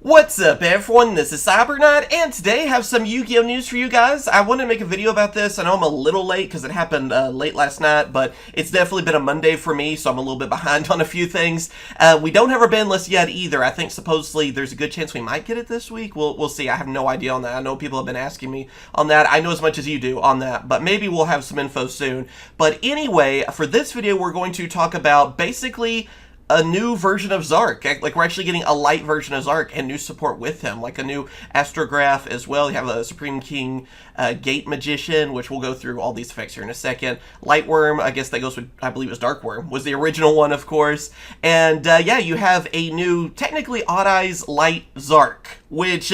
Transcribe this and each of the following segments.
What's up everyone, this is CyberKnight, and today I have some Yu-Gi-Oh news for you guys. I wanted to make a video about this. I know I'm a little late because it happened late last night, but it's definitely been a Monday for me, so I'm a little bit behind on a few things. We don't have our ban list yet either. I think supposedly there's a good chance we might get it this week. We'll see. I have no idea on that. I know people have been asking me on that. I know as much as you do on that, but maybe we'll have some info soon. But anyway, for this video, we're going to talk about basically a new version of Zark. Like, we're actually getting a light version of Zark and new support with him, like a new astrograph as well. You have a Supreme King Gate Magician, which we'll go through all these effects here in a second. Lightworm, I guess that goes with, I believe it was Darkworm, was the original one, of course. And yeah, you have a new, technically Odd Eyes Light Zark, which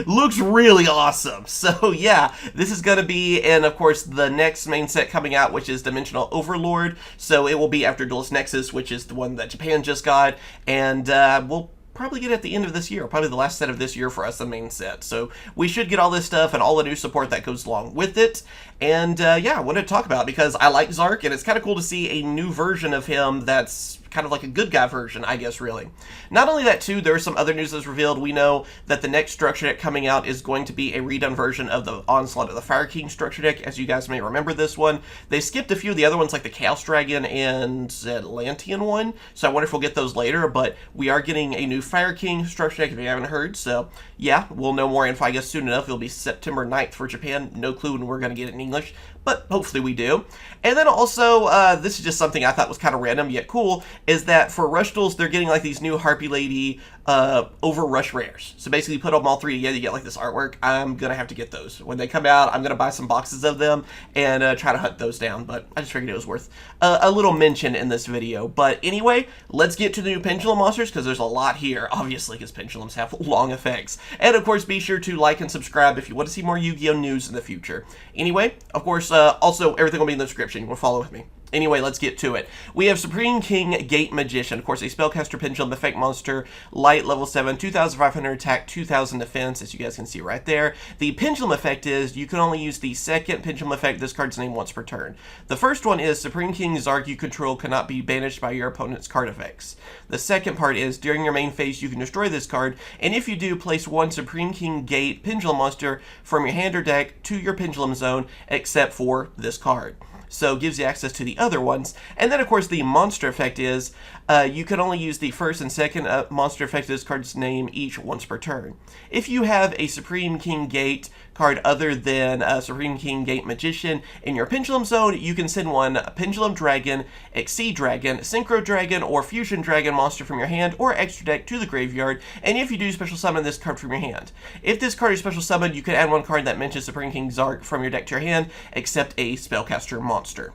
looks really awesome. So yeah, this is going to be in, of course, the next main set coming out, which is Dimensional Overlord. So it will be after Duelist Nexus, which is the one that Japan just got, and we'll probably get it at the end of this year, probably the last set of this year for us, the main set. So we should get all this stuff and all the new support that goes along with it. And yeah, I wanted to talk about it because I like Zark, and it's kind of cool to see a new version of him that's kind of like a good guy version, I guess, really. Not only that, too, there is some other news that's revealed. We know that the next structure deck coming out is going to be a redone version of the Onslaught of the Fire King structure deck, as you guys may remember this one. They skipped a few of the other ones, like the Chaos Dragon and Atlantean one, so I wonder if we'll get those later, but we are getting a new Fire King structure deck, if you haven't heard, so yeah, we'll know more info, I guess, soon enough. It'll be September 9th for Japan. No clue when we're going to get it in English, but hopefully we do. And then also, this is just something I thought was kind of random yet cool, is that for Rush Duels, they're getting like these new Harpy Lady over Rush Rares. So basically, you put them all three together, you get like this artwork. I'm going to have to get those. When they come out, I'm going to buy some boxes of them and try to hunt those down, but I just figured it was worth a little mention in this video. But anyway, let's get to the new Pendulum monsters, because there's a lot here, obviously, because Pendulums have long effects. And of course, be sure to like and subscribe if you want to see more Yu-Gi-Oh news in the future. Anyway, of course, also, everything will be in the description. You want to follow with me. Anyway, let's get to it. We have Supreme King Gate Magician, of course, a Spellcaster Pendulum effect monster, light, level 7, 2,500 attack, 2,000 defense, as you guys can see right there. The Pendulum effect is, you can only use the second Pendulum effect this card's name once per turn. The first one is, Supreme King Zark you control cannot be banished by your opponent's card effects. The second part is, during your main phase you can destroy this card, and if you do, place one Supreme King Gate Pendulum monster from your hand or deck to your Pendulum zone, except for this card. So it gives you access to the other ones. And then, of course, the monster effect is you can only use the first and second monster effect of this card's name each once per turn. If you have a Supreme King Gate card other than Supreme King Gate Magician in your Pendulum zone, you can send one Pendulum Dragon, Exceed Dragon, Synchro Dragon, or Fusion Dragon monster from your hand or extra deck to the graveyard, and if you do, special summon this card from your hand. If this card is special summoned, you can add one card that mentions Supreme King Zark from your deck to your hand, except a Spellcaster monster.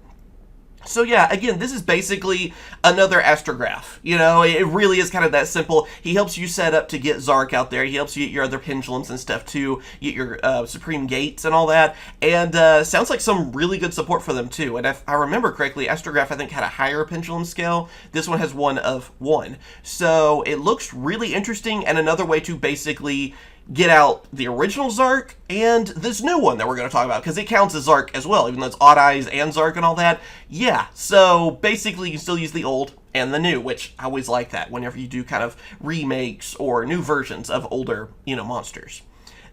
So yeah, again, this is basically another astrograph. You know, it really is kind of that simple. He helps you set up to get Zark out there. He helps you get your other pendulums and stuff too, get your Supreme Gates and all that. And sounds like some really good support for them too. And if I remember correctly, astrograph I think had a higher pendulum scale. This one has one of 1. So it looks really interesting, and another way to basically get out the original Zark and this new one that we're going to talk about, because it counts as Zark as well, even though it's Odd Eyes and Zark and all that. Yeah, so basically you can still use the old and the new, which I always like that whenever you do kind of remakes or new versions of older, you know, monsters.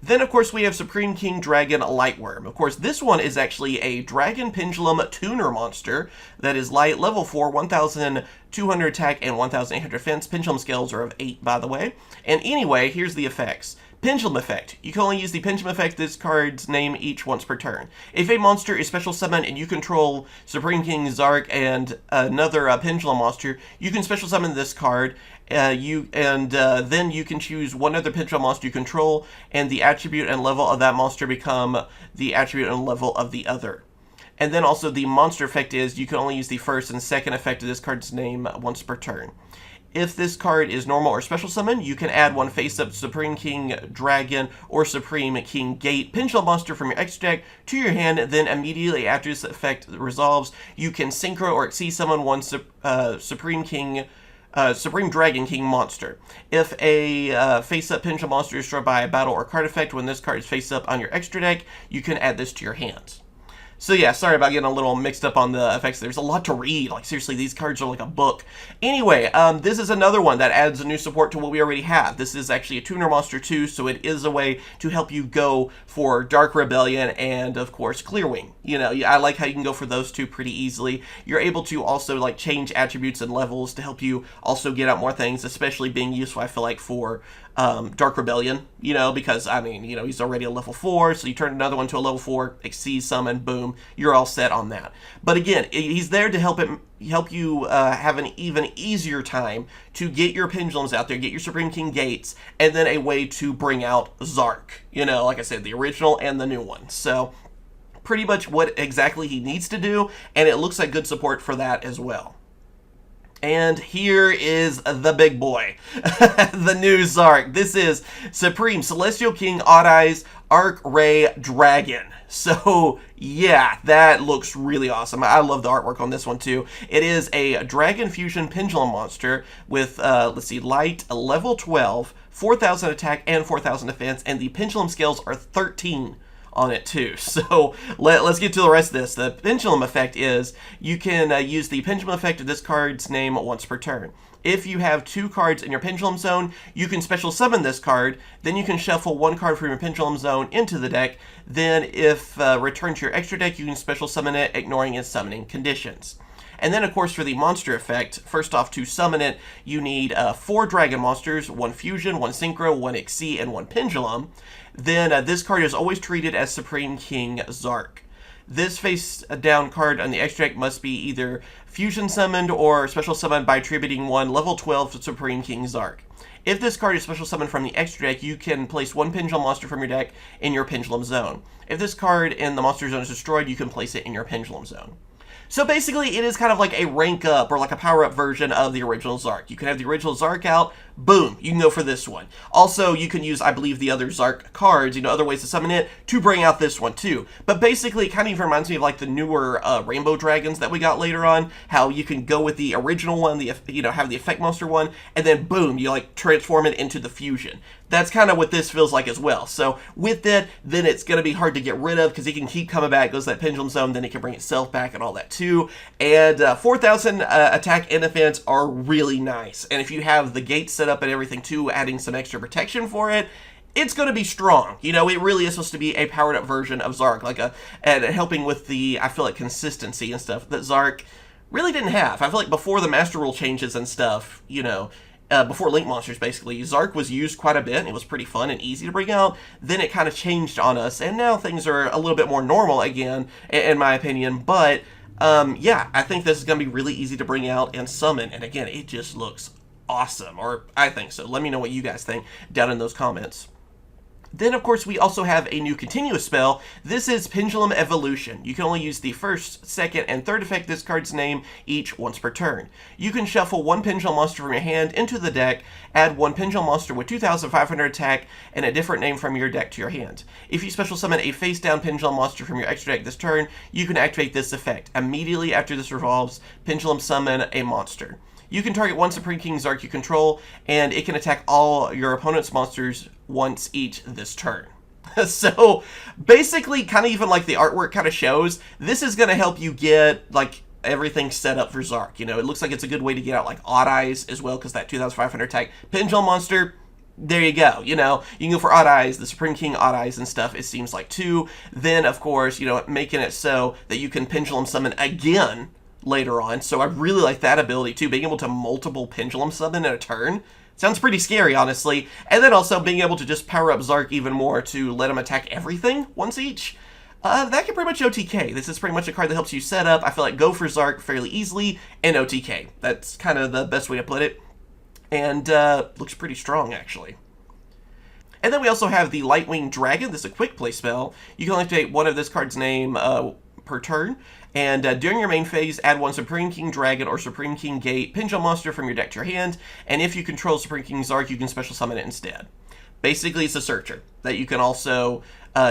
Then, of course, we have Supreme King Dragon Lightworm. Of course, this one is actually a Dragon Pendulum Tuner monster that is light, level 4, 1,200 attack, and 1,800 defense. Pendulum scales are of 8, by the way. And anyway, here's the effects. Pendulum effect. You can only use the Pendulum effect this card's name each once per turn. If a monster is special summoned and you control Supreme King Zark and another Pendulum monster, you can special summon this card. Then you can choose one other Pendulum monster you control, and the attribute and level of that monster become the attribute and level of the other. And then also the monster effect is you can only use the first and second effect of this card's name once per turn. If this card is normal or special summon, you can add one face-up Supreme King Dragon or Supreme King Gate Pendulum monster from your extra deck to your hand. Then immediately after this effect resolves, you can Synchro or Exceed summon one Supreme Dragon King monster. If a face-up Pendulum monster is destroyed by a battle or card effect when this card is face-up on your extra deck, you can add this to your hands. So yeah, sorry about getting a little mixed up on the effects. There's a lot to read. Like seriously, these cards are like a book. Anyway, this is another one that adds a new support to what we already have. This is actually a tuner monster too, so it is a way to help you go for Dark Rebellion and of course Clearwing. You know, I like how you can go for those two pretty easily. You're able to also like change attributes and levels to help you also get out more things, especially being useful, I feel like, for Dark Rebellion, you know, because, I mean, you know, he's already a level 4, so you turn another one to a level 4, Exceed Summon, boom, you're all set on that. But again, he's there to help you have an even easier time to get your Pendulums out there, get your Supreme King Gates, and then a way to bring out Zark, you know, like I said, the original and the new one. So, pretty much what exactly he needs to do, and it looks like good support for that as well. And here is the big boy, the new Zark. This is Supreme Celestial King Odd Eyes Arc Ray Dragon. So, yeah, that looks really awesome. I love the artwork on this one, too. It is a Dragon Fusion Pendulum monster with, let's see, Light, level 12, 4,000 attack, and 4,000 defense, and the pendulum scales are 13 on it too. So let's get to the rest of this. The pendulum effect is you can use the pendulum effect of this card's name once per turn. If you have 2 cards in your pendulum zone, you can special summon this card, then you can shuffle 1 card from your pendulum zone into the deck, then if returned to your extra deck, you can special summon it, ignoring its summoning conditions. And then, of course, for the monster effect, first off, to summon it, you need 4 dragon monsters, 1 fusion, 1 synchro, 1 Xyz, and 1 pendulum. Then this card is always treated as Supreme King Zark. This face-down card on the extra deck must be either fusion summoned or special summoned by attributing 1 level 12 to Supreme King Zark. If this card is special summoned from the extra deck, you can place 1 pendulum monster from your deck in your pendulum zone. If this card in the monster zone is destroyed, you can place it in your pendulum zone. So basically, it is kind of like a rank up or like a power up version of the original Zark. You can have the original Zark out, boom, you can go for this one. Also, you can use, I believe, the other Zark cards, you know, other ways to summon it, to bring out this one too. But basically, it kind of even reminds me of like the newer Rainbow Dragons that we got later on, how you can go with the original one, you know, have the Effect Monster one, and then boom, you like transform it into the fusion. That's kind of what this feels like as well. So with that, then it's going to be hard to get rid of because it can keep coming back, goes to that pendulum zone, then it can bring itself back and all that too. And 4,000 attack and defense are really nice. And if you have the gate set up and everything too, adding some extra protection for it, it's going to be strong. You know, it really is supposed to be a powered up version of Zark, like and helping with the, I feel like, consistency and stuff that Zark really didn't have. I feel like before the Master Rule changes and stuff, you know, before Link Monsters, basically, Zark was used quite a bit, and it was pretty fun and easy to bring out. Then it kind of changed on us, and now things are a little bit more normal again, in my opinion. But, yeah, I think this is going to be really easy to bring out and summon. And again, it just looks awesome, or I think so. Let me know what you guys think down in those comments. Then, of course, we also have a new continuous spell. This is Pendulum Evolution. You can only use the first, second, and third effect this card's name each once per turn. You can shuffle 1 Pendulum monster from your hand into the deck, add 1 Pendulum monster with 2,500 attack, and a different name from your deck to your hand. If you special summon a face-down Pendulum monster from your extra deck this turn, you can activate this effect. Immediately after this resolves, Pendulum summon a monster. You can target 1 Supreme King Zark you control, and it can attack all your opponent's monsters once each this turn. So, basically, kind of even like the artwork kind of shows, this is going to help you get, like, everything set up for Zark. You know, it looks like it's a good way to get out, like, Odd Eyes as well, because that 2,500 attack Pendulum monster, there you go. You know, you can go for Odd Eyes, the Supreme King Odd Eyes and stuff, it seems like, too. Then, of course, you know, making it so that you can Pendulum summon again later on. So I really like that ability too, being able to multiple pendulum summon in a turn. Sounds pretty scary, honestly. And then also being able to just power up Zark even more to let him attack everything once each. That can pretty much OTK. This is pretty much a card that helps you set up, I feel like, go for Zark fairly easily and OTK. That's kind of the best way to put it. And looks pretty strong, actually. And then we also have the Lightwing Dragon. This is a quick play spell. You can only activate 1 of this card's name per turn. And during your main phase, add 1 Supreme King Dragon or Supreme King Gate Pendulum monster from your deck to your hand, and if you control Supreme King Zark, you can special summon it instead. Basically, it's a searcher that you can also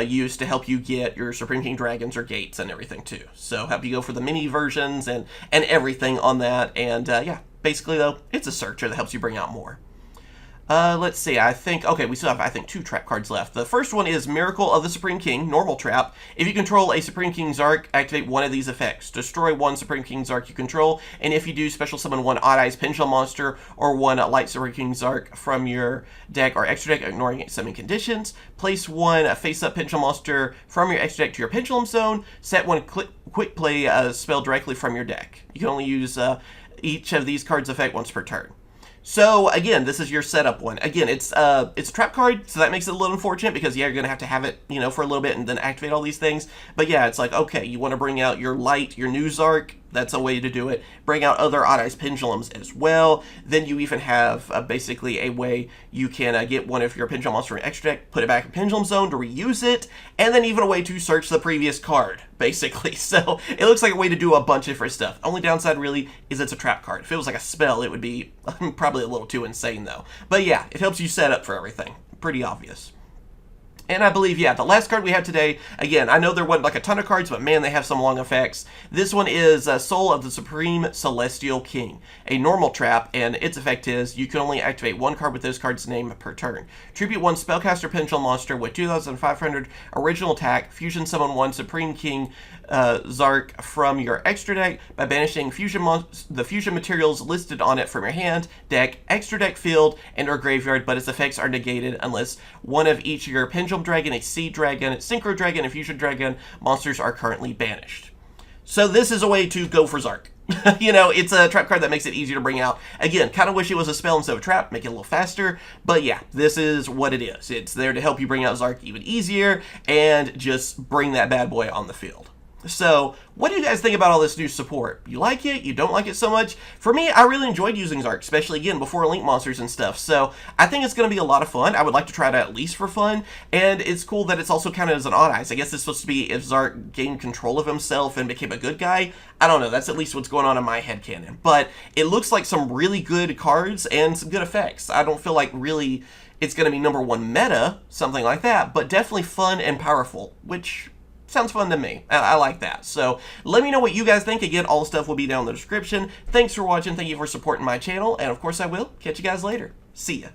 use to help you get your Supreme King Dragons or Gates and everything too. So help you go for the mini versions and everything on that, and yeah, basically though, it's a searcher that helps you bring out more. Let's see, I think, okay, we still have, I think, 2 trap cards left. The first one is Miracle of the Supreme King, normal trap. If you control a Supreme King Zark, activate one of these effects. Destroy 1 Supreme King Zark you control, and if you do, special summon 1 Odd Eyes Pendulum Monster or 1 Light Supreme King Zark from your deck or extra deck, ignoring summoning conditions. Place 1 Face-Up Pendulum Monster from your extra deck to your Pendulum Zone. Set 1 Quick Play spell directly from your deck. You can only use each of these cards' effect once per turn. So again, this is your setup one. Again, it's a trap card, so that makes it a little unfortunate because yeah, you're gonna have to have it, you know, for a little bit and then activate all these things. But yeah, it's like, okay, you want to bring out your light, your new Zark. That's a way to do it. Bring out other Odd Eyes Pendulums as well. Then you even have basically a way you can get one of your Pendulum Monster in extra deck, put it back in Pendulum Zone to reuse it, and then even a way to search the previous card, basically. So it looks like a way to do a bunch of different stuff. Only downside really is it's a trap card. If it was like a spell, it would be probably a little too insane though. But yeah, it helps you set up for everything. Pretty obvious. And I believe, yeah, the last card we have today, again, I know there wasn't like a ton of cards, but man, they have some long effects. This one is Soul of the Supreme Celestial King, a normal trap, and its effect is you can only activate 1 card with this card's name per turn. Tribute 1 Spellcaster Pendulum Monster with 2,500 original attack, fusion summon 1 Supreme King Zark from your extra deck by banishing the fusion materials listed on it from your hand, deck, extra deck field, and or graveyard, but its effects are negated unless one of each of your Pendulum Dragon, a Seed Dragon, Synchro Dragon, and Fusion Dragon monsters are currently banished. So this is a way to go for Zark. You know, it's a trap card that makes it easier to bring out. Again, kind of wish it was a spell instead of a trap, make it a little faster, but yeah, this is what it is. It's there to help you bring out Zark even easier and just bring that bad boy on the field. So, what do you guys think about all this new support? You like it? You don't like it so much? For me, I really enjoyed using Zark, especially, again, before Link Monsters and stuff. So, I think it's going to be a lot of fun. I would like to try it out at least for fun. And it's cool that it's also counted as an Odd Eyes. I guess it's supposed to be if Zark gained control of himself and became a good guy. I don't know. That's at least what's going on in my headcanon. But it looks like some really good cards and some good effects. I don't feel like really it's going to be #1 meta, something like that. But definitely fun and powerful, which sounds fun to me. I like that. So let me know what you guys think. Again, all the stuff will be down in the description. Thanks for watching. Thank you for supporting my channel. And of course I will catch you guys later. See ya.